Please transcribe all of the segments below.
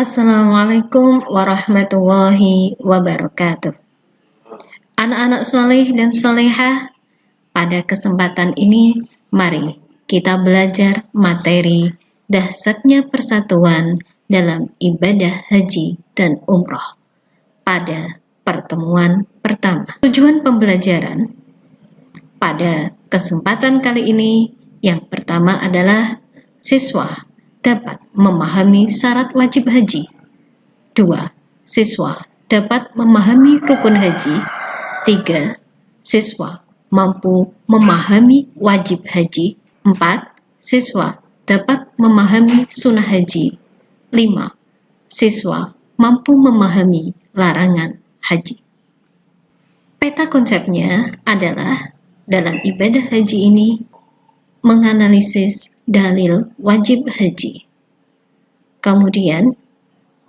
Assalamualaikum warahmatullahi wabarakatuh. Anak-anak soleh dan solehah, pada kesempatan ini mari kita belajar materi dahsyatnya persatuan dalam ibadah haji dan umroh pada pertemuan pertama. Tujuan pembelajaran pada kesempatan kali ini yang pertama adalah siswa dapat memahami syarat wajib haji. 2. Siswa dapat memahami rukun haji. 3. Siswa mampu memahami wajib haji. 4. Siswa dapat memahami sunnah haji. 5. Siswa mampu memahami larangan haji. Peta konsepnya adalah dalam ibadah haji ini menganalisis dalil wajib haji, kemudian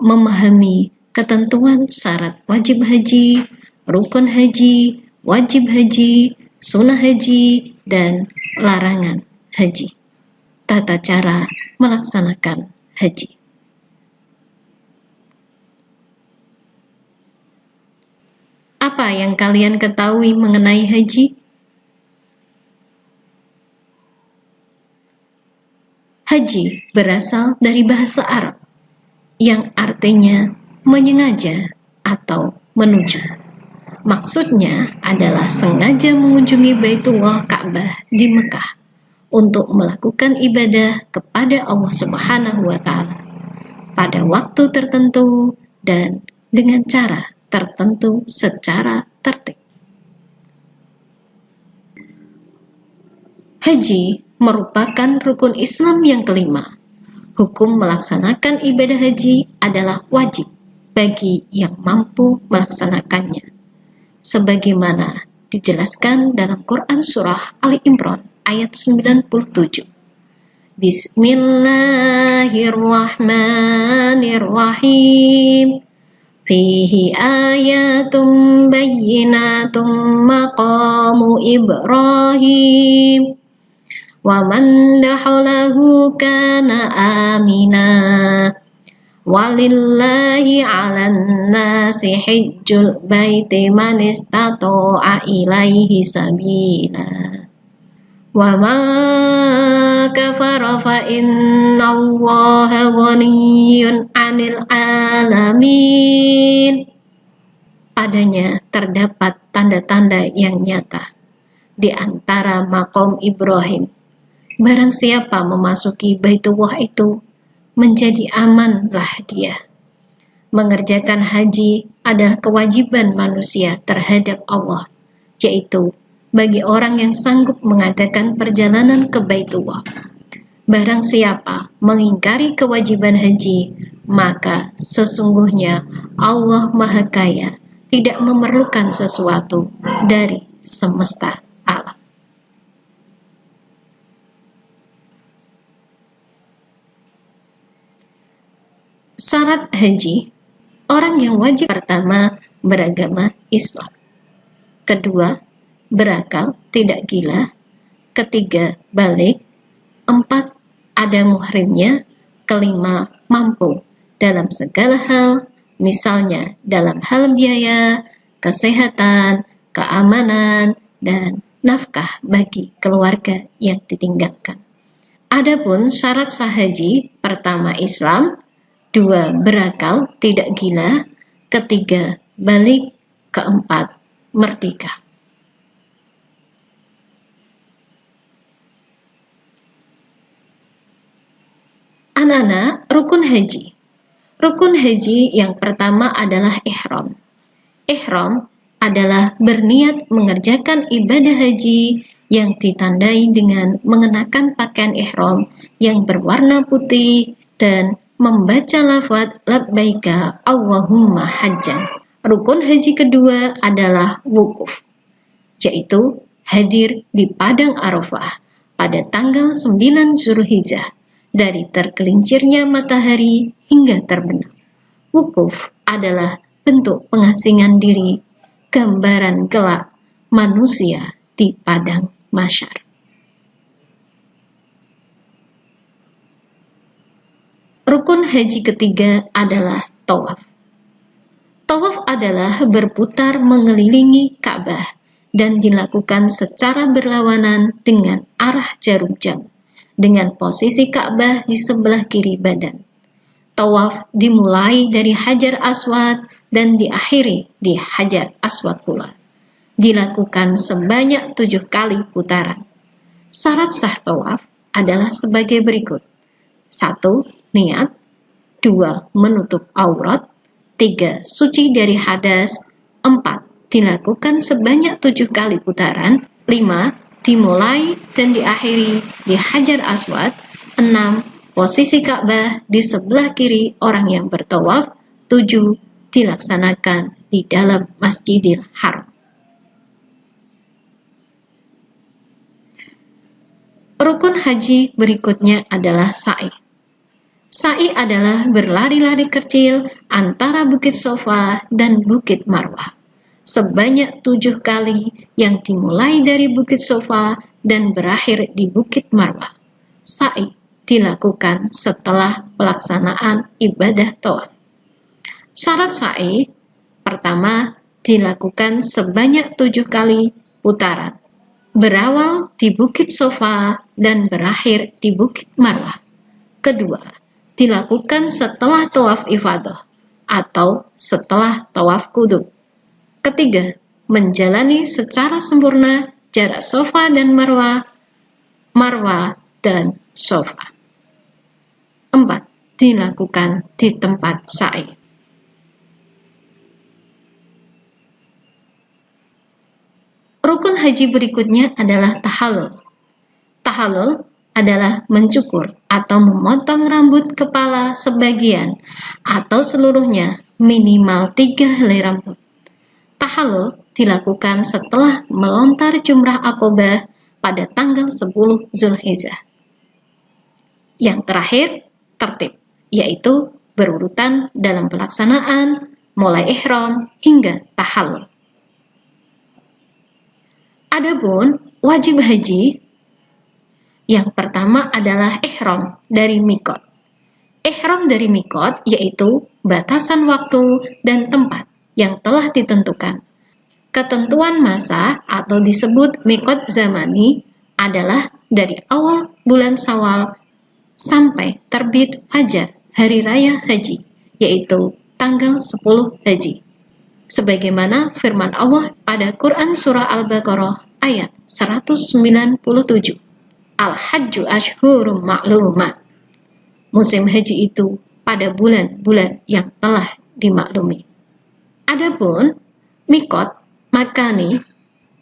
memahami ketentuan syarat wajib haji, rukun haji, wajib haji, sunnah haji, dan larangan haji. Tata cara melaksanakan haji. Apa yang kalian ketahui mengenai haji? Haji berasal dari bahasa Arab yang artinya menyengaja atau menuju. Maksudnya adalah sengaja mengunjungi Baitullah Ka'bah di Mekah untuk melakukan ibadah kepada Allah Subhanahu wa Ta'ala pada waktu tertentu dan dengan cara tertentu secara tertib. Haji merupakan rukun Islam yang kelima. Hukum melaksanakan ibadah haji adalah wajib bagi yang mampu melaksanakannya, sebagaimana dijelaskan dalam Quran Surah Ali Imran ayat 97. Bismillahirrahmanirrahim. Fihi ayatum bayyinatum maqamu Ibrahim. Wa man dakhalahu kana amina. Walillahi 'alan nasi hajjul baiti man istata'a ilaihi sabila. Wa ma kafara fa innallaha ghaniyyun 'anil 'alamin. Padanya terdapat tanda-tanda yang nyata di antara maqam Ibrahim. Barang siapa memasuki Baitullah itu, menjadi amanlah dia. Mengerjakan haji adalah kewajiban manusia terhadap Allah, yaitu bagi orang yang sanggup mengadakan perjalanan ke Baitullah. Barang siapa mengingkari kewajiban haji, maka sesungguhnya Allah Maha Kaya tidak memerlukan sesuatu dari semesta alam. Syarat haji, orang yang wajib pertama beragama Islam, kedua berakal tidak gila, ketiga balik, 4 ada muhrimnya, kelima mampu dalam segala hal, misalnya dalam hal biaya, kesehatan, keamanan, dan nafkah bagi keluarga yang ditinggalkan. Adapun syarat sah haji, pertama Islam, 2 berakal tidak gila, ketiga balik, keempat merdeka. Anak-anak, rukun haji. Rukun haji yang pertama adalah ihram. Ihram adalah berniat mengerjakan ibadah haji yang ditandai dengan mengenakan pakaian ihram yang berwarna putih dan membaca lafaz labbaika Allahumma hajjan. Rukun haji kedua adalah wukuf, yaitu hadir di Padang Arafah pada tanggal 9 Zulhijjah dari tergelincirnya matahari hingga terbenam. Wukuf adalah bentuk pengasingan diri, gambaran kelak manusia di padang mahsyar. Rukun haji ketiga adalah tawaf. Tawaf adalah berputar mengelilingi Ka'bah dan dilakukan secara berlawanan dengan arah jarum jam, dengan posisi Ka'bah di sebelah kiri badan. Tawaf dimulai dari Hajar Aswad dan diakhiri di Hajar Aswad pula. Dilakukan sebanyak 7 kali putaran. Syarat sah tawaf adalah sebagai berikut. 1. Niat. 2. Menutup aurat. 3. Suci dari hadas. 4. Dilakukan sebanyak 7 kali putaran. 5. Dimulai dan diakhiri di Hajar Aswad. 6. Posisi Ka'bah di sebelah kiri orang yang bertawaf. 7. Dilaksanakan di dalam Masjidil Haram. Rukun haji berikutnya adalah sa'i. Sa'i adalah berlari-lari kecil antara Bukit Sofa dan Bukit Marwah sebanyak 7 kali yang dimulai dari Bukit Sofa dan berakhir di Bukit Marwah. Sa'i dilakukan setelah pelaksanaan ibadah tawaf. Syarat sa'i pertama dilakukan sebanyak 7 kali putaran, berawal di Bukit Sofa dan berakhir di Bukit Marwah. Kedua, dilakukan setelah tawaf ifadah atau setelah tawaf qudum. Ketiga, menjalani secara sempurna jarak Sofa dan Marwah, Marwah dan Sofa. 4. Dilakukan di tempat sa'i. Rukun haji berikutnya adalah tahallul. Tahallul adalah mencukur atau memotong rambut kepala sebagian atau seluruhnya minimal 3 helai rambut. Tahallul dilakukan setelah melontar jumrah Aqobah pada tanggal 10 Zulhijjah. Yang terakhir, tertib, yaitu berurutan dalam pelaksanaan mulai ihram hingga tahallul. Adapun wajib haji, yang pertama adalah ihram dari mikot. Ihram dari mikot yaitu batasan waktu dan tempat yang telah ditentukan. Ketentuan masa atau disebut mikot zamani adalah dari awal bulan Syawal sampai terbit fajar hari raya haji, yaitu tanggal 10 haji. Sebagaimana firman Allah pada Quran Surah Al-Baqarah ayat 197. Al-Hajju Ashhurum Ma'lumat. Musim haji itu pada bulan-bulan yang telah dimaklumi. Adapun mikot makani,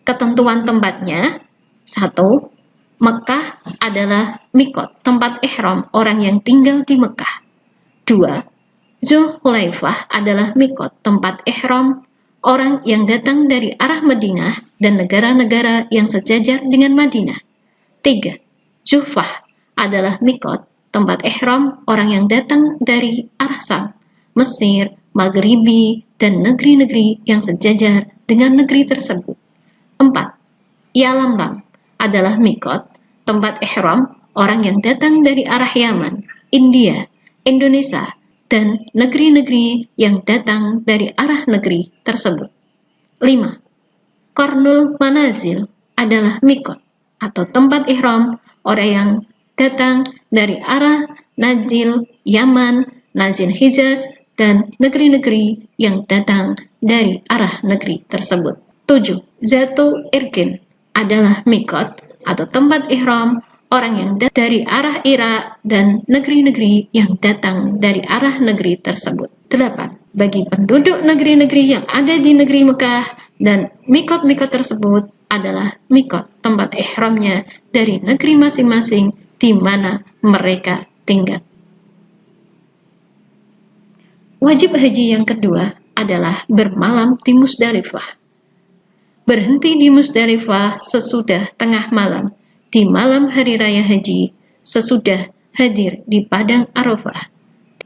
ketentuan tempatnya. 1. Mekah adalah mikot, tempat ihram orang yang tinggal di Mekah. 2. Zulhulaifah adalah mikot, tempat ihram orang yang datang dari arah Madinah dan negara-negara yang sejajar dengan Madinah. 3. Juhfah adalah mikot, tempat ihram orang yang datang dari arah Sam, Mesir, Maghribi, dan negeri-negeri yang sejajar dengan negeri tersebut. 4. Yalamlam adalah mikot, tempat ihram orang yang datang dari arah Yaman, India, Indonesia, dan negeri-negeri yang datang dari arah negeri tersebut. 5. Qarnul Manazil adalah mikot atau tempat ihram orang yang datang dari arah Najil, Yaman, Najil Hijaz, dan negeri-negeri yang datang dari arah negeri tersebut. 7. Zatu Irkin adalah mikot atau tempat ihram orang yang dari arah Irak dan negeri-negeri yang datang dari arah negeri tersebut. 8. Bagi penduduk negeri-negeri yang ada di negeri Mekah dan mikot-mikot tersebut adalah mikot tempat ihramnya dari negeri masing-masing di mana mereka tinggal. Wajib haji yang kedua adalah bermalam di Musdalifah. Berhenti di Musdalifah sesudah tengah malam di malam hari raya haji sesudah hadir di padang Arafah.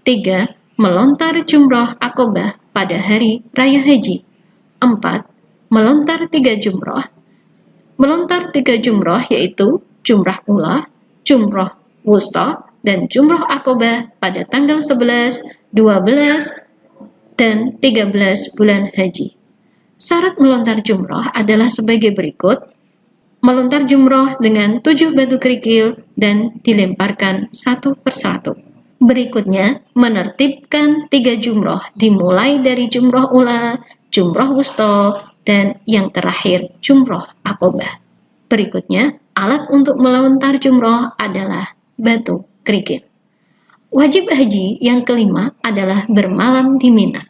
3. Melontar jumrah Aqobah pada hari raya haji. 4. Melontar 3 jumrah. Melontar 3 jumrah yaitu jumrah ula, jumrah wusta, dan jumroh Aqobah pada tanggal 11, 12, dan 13 bulan haji. Syarat melontar jumroh adalah sebagai berikut: melontar jumroh dengan 7 batu kerikil dan dilemparkan satu persatu. Berikutnya, menertibkan 3 jumroh dimulai dari jumroh ula, jumroh wusta, dan yang terakhir jumroh Aqobah. Berikutnya, alat untuk melontar jumroh adalah batu kerikil. Wajib haji yang kelima adalah bermalam di Mina.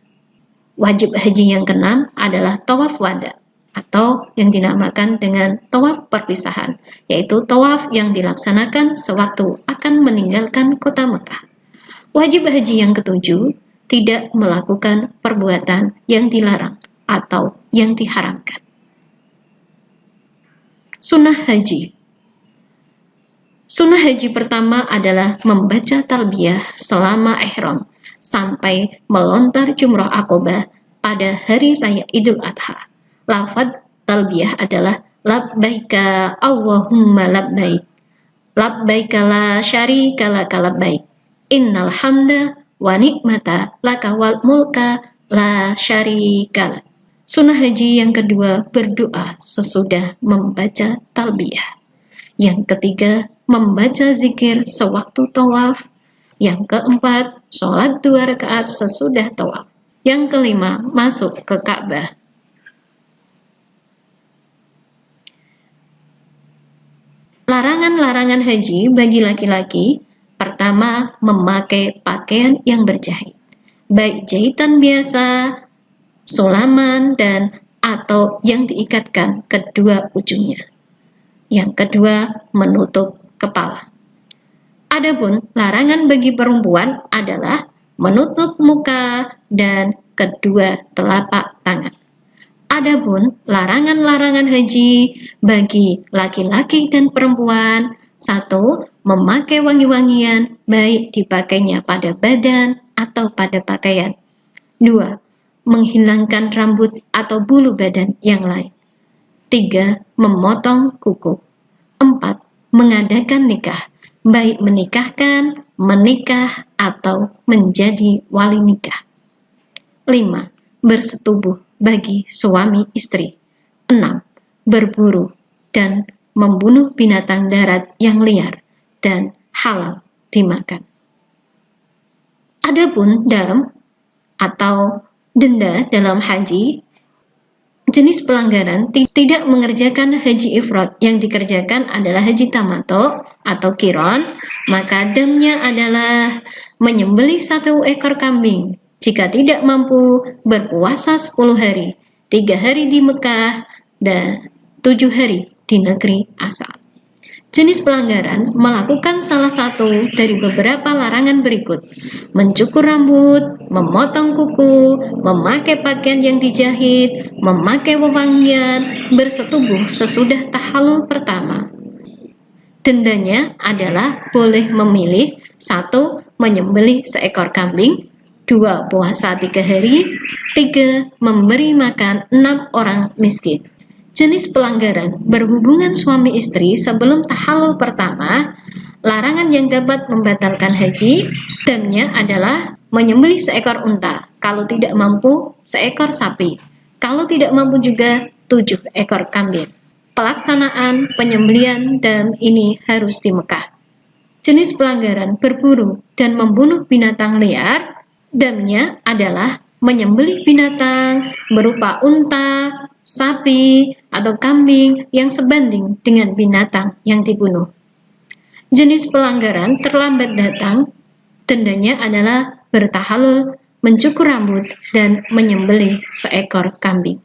Wajib haji yang keenam adalah tawaf wada atau yang dinamakan dengan tawaf perpisahan, yaitu tawaf yang dilaksanakan sewaktu akan meninggalkan kota Mekah. Wajib haji yang ketujuh tidak melakukan perbuatan yang dilarang atau yang diharamkan. Sunnah haji. Sunnah haji pertama adalah membaca talbiyah selama ihram sampai melontar jumroh Aqobah pada hari raya Idul Adha. Lafaz talbiyah adalah labbaika Allahumma labbaik, labbaika la syarika laka labbaik, innal hamda wa ni'mata laka wal mulka la syarika lak. Sunnah haji yang kedua berdoa sesudah membaca talbiyah. Yang ketiga, membaca zikir sewaktu tawaf. Yang keempat, sholat 2 rakaat sesudah tawaf. Yang kelima, masuk ke Ka'bah. Larangan-larangan haji bagi laki-laki: pertama, memakai pakaian yang berjahit, baik jahitan biasa, sulaman, dan atau yang diikatkan kedua ujungnya. Yang kedua, menutup kepala. Adapun larangan bagi perempuan adalah menutup muka dan kedua telapak tangan. Adapun larangan-larangan haji bagi laki-laki dan perempuan: satu, memakai wangi-wangian baik dipakainya pada badan atau pada pakaian. Dua, menghilangkan rambut atau bulu badan yang lain. 3. Memotong kuku. 4. Mengadakan nikah, baik menikahkan, menikah, atau menjadi wali nikah. 5. Bersetubuh bagi suami istri. 6. Berburu dan membunuh binatang darat yang liar dan halal dimakan. Adapun dam atau denda dalam haji, jenis pelanggaran tidak mengerjakan haji ifrad. Yang dikerjakan adalah haji tamato atau kiron, maka damnya adalah menyembelih 1 ekor kambing. Jika tidak mampu, berpuasa 10 hari, 3 hari di Mekah dan 7 hari di negeri asal. Jenis pelanggaran melakukan salah satu dari beberapa larangan berikut: mencukur rambut, memotong kuku, memakai pakaian yang dijahit, memakai wewangian, bersetubuh sesudah tahallul pertama. Dendanya adalah boleh memilih: 1. Menyembelih 1 ekor kambing, 2. Puasa 3 hari, 3. Memberi makan 6 orang miskin. Jenis pelanggaran berhubungan suami istri sebelum tahallul pertama. Larangan yang dapat membatalkan haji, damnya adalah menyembelih 1 ekor unta, kalau tidak mampu 1 ekor sapi, kalau tidak mampu juga 7 ekor kambing. Pelaksanaan penyembelihan dam ini harus di Mekah. Jenis pelanggaran berburu dan membunuh binatang liar, damnya adalah menyembelih binatang berupa unta, sapi, atau kambing yang sebanding dengan binatang yang dibunuh. Jenis pelanggaran terlambat datang, dendanya adalah bertahallul, mencukur rambut, dan menyembelih 1 ekor kambing.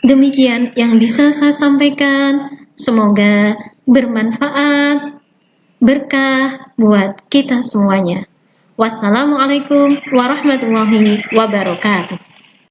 Demikian yang bisa saya sampaikan. Semoga bermanfaat, berkah buat kita semuanya. Wassalamualaikum warahmatullahi wabarakatuh.